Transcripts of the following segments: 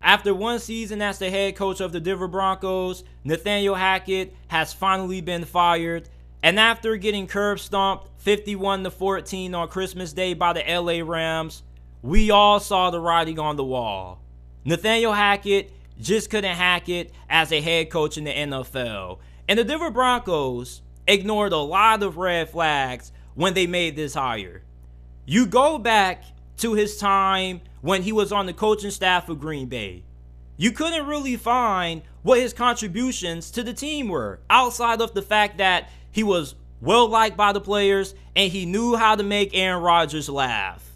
After one season as the head coach of the Denver Broncos, Nathaniel Hackett has finally been fired. And after getting curb stomped 51-14 on Christmas Day by the LA Rams, we all saw the writing on the wall. Nathaniel Hackett just couldn't hack it as a head coach in the NFL. And the Denver Broncos ignored a lot of red flags when they made this hire. You go back to his time when he was on the coaching staff of Green Bay. You couldn't really find what his contributions to the team were, outside of the fact that he was well liked by the players and he knew how to make Aaron Rodgers laugh.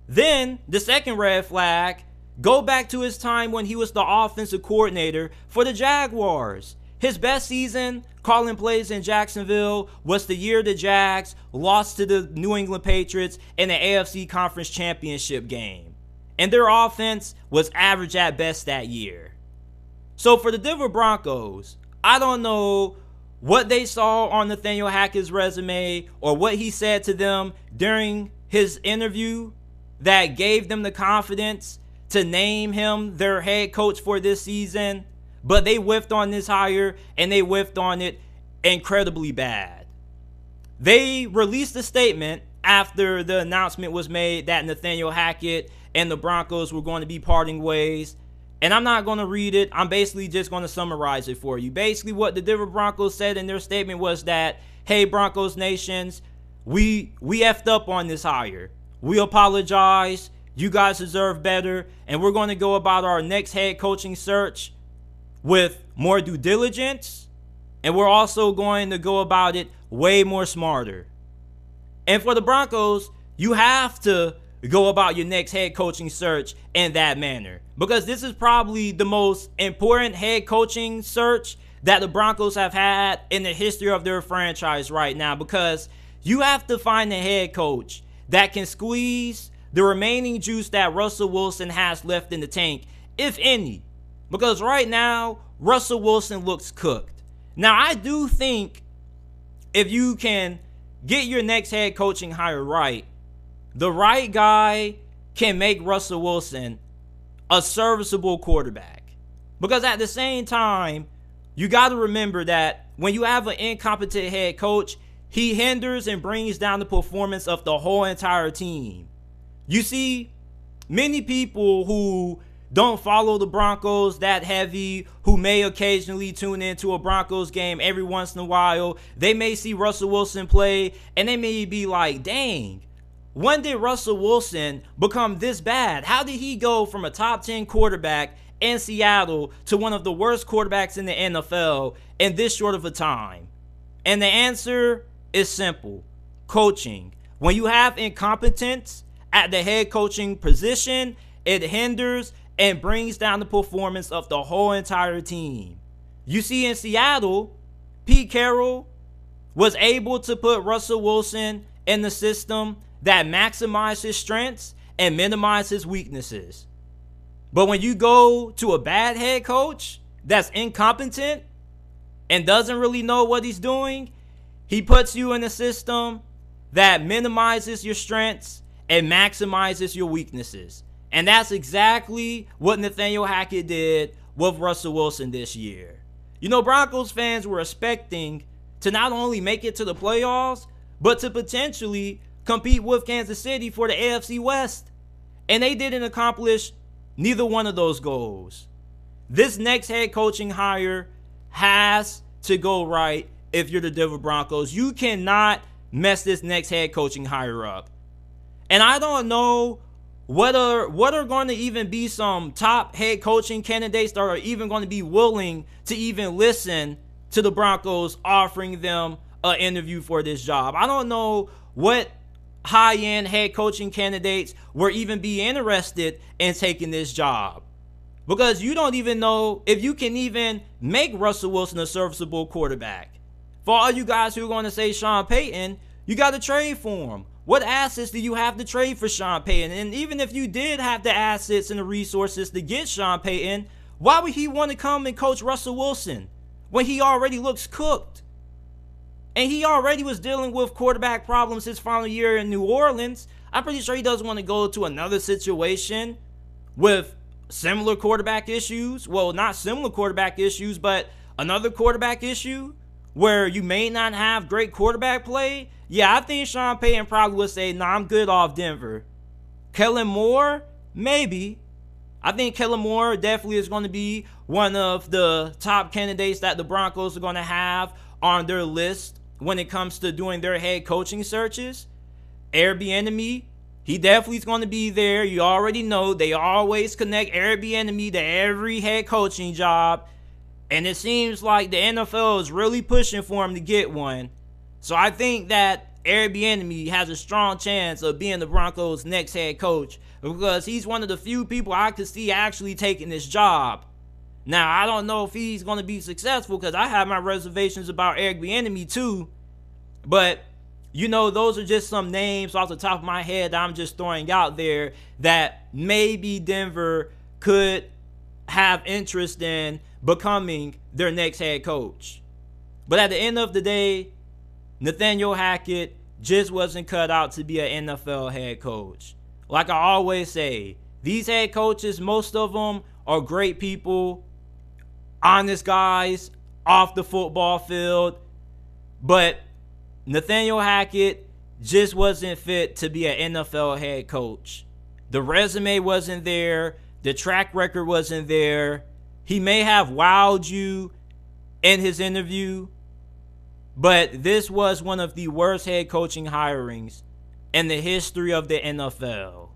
Then, the second red flag, go back to his time when he was the offensive coordinator for the Jaguars. His best season calling plays in Jacksonville was the year the Jags lost to the New England Patriots in the AFC Conference Championship game. And their offense was average at best that year. So for the Denver Broncos, I don't know what they saw on Nathaniel Hackett's resume or what he said to them during his interview that gave them the confidence to name him their head coach for this season. But they whiffed on this hire, and they whiffed on it incredibly bad. They released a statement after the announcement was made that Nathaniel Hackett and the Broncos were going to be parting ways. And I'm not going to read it. I'm basically just going to summarize it for you. Basically, what the Denver Broncos said in their statement was that, hey, Broncos Nations, we effed up on this hire. We apologize. You guys deserve better. And we're going to go about our next head coaching search with more due diligence, and we're also going to go about it way more smarter. And for the Broncos, you have to go about your next head coaching search in that manner, because this is probably the most important head coaching search that the Broncos have had in the history of their franchise right now, because you have to find a head coach that can squeeze the remaining juice that Russell Wilson has left in the tank, if any. Because right now, Russell Wilson looks cooked. Now, I do think if you can get your next head coaching hire right, the right guy can make Russell Wilson a serviceable quarterback. Because at the same time, you got to remember that when you have an incompetent head coach, he hinders and brings down the performance of the whole entire team. You see, many people who don't follow the Broncos that heavy, who may occasionally tune into a Broncos game every once in a while, they may see Russell Wilson play and they may be like, dang, when did Russell Wilson become this bad? How did he go from a top 10 quarterback in Seattle to one of the worst quarterbacks in the NFL in this short of a time? And the answer is simple: coaching. When you have incompetence at the head coaching position, it hinders and brings down the performance of the whole entire team. You see, in Seattle, Pete Carroll was able to put Russell Wilson in the system that maximized his strengths and minimized his weaknesses. But when you go to a bad head coach that's incompetent and doesn't really know what he's doing, he puts you in a system that minimizes your strengths and maximizes your weaknesses. And that's exactly what Nathaniel Hackett did with Russell Wilson this year. You know, Broncos fans were expecting to not only make it to the playoffs, but to potentially compete with Kansas City for the AFC West. And they didn't accomplish neither one of those goals. This next head coaching hire has to go right if you're the Denver Broncos. You cannot mess this next head coaching hire up. And I don't know what are going to even be some top head coaching candidates that are even going to be willing to even listen to the Broncos offering them an interview for this job. I don't know what high-end head coaching candidates will even be interested in taking this job, because you don't even know if you can even make Russell Wilson a serviceable quarterback. For all you guys who are going to say Sean Payton, you got to trade for him. What assets do you have to trade for Sean Payton? And even if you did have the assets and the resources to get Sean Payton, why would he want to come and coach Russell Wilson when he already looks cooked? And he already was dealing with quarterback problems his final year in New Orleans. I'm pretty sure he doesn't want to go to another situation with similar quarterback issues. Well, not similar quarterback issues, but another quarterback issue where you may not have great quarterback play. Yeah, I think Sean Payton probably would say, nah, I'm good off Denver. Kellen Moore, maybe. I think Kellen Moore definitely is going to be one of the top candidates that the Broncos are going to have on their list when it comes to doing their head coaching searches. Airbnb, he definitely is going to be there. You already know they always connect Airbnb to every head coaching job. And it seems like the NFL is really pushing for him to get one. So I think that Airbnb has a strong chance of being the Broncos' next head coach because he's one of the few people I could see actually taking this job. Now, I don't know if he's going to be successful because I have my reservations about Airbnb too. But, you know, those are just some names off the top of my head that I'm just throwing out there that maybe Denver could have interest in becoming their next head coach. But at the end of the day, Nathaniel Hackett just wasn't cut out to be an NFL head coach. Like I always say, these head coaches, most of them are great people, honest guys off the football field. But Nathaniel Hackett just wasn't fit to be an NFL head coach. The resume wasn't there. The track record wasn't there. He may have wowed you in his interview, but this was one of the worst head coaching hirings in the history of the NFL.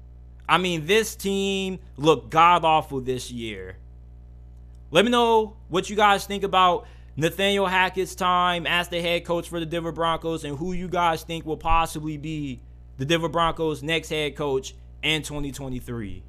I mean, this team looked god-awful this year. Let me know what you guys think about Nathaniel Hackett's time as the head coach for the Denver Broncos and who you guys think will possibly be the Denver Broncos' next head coach in 2023.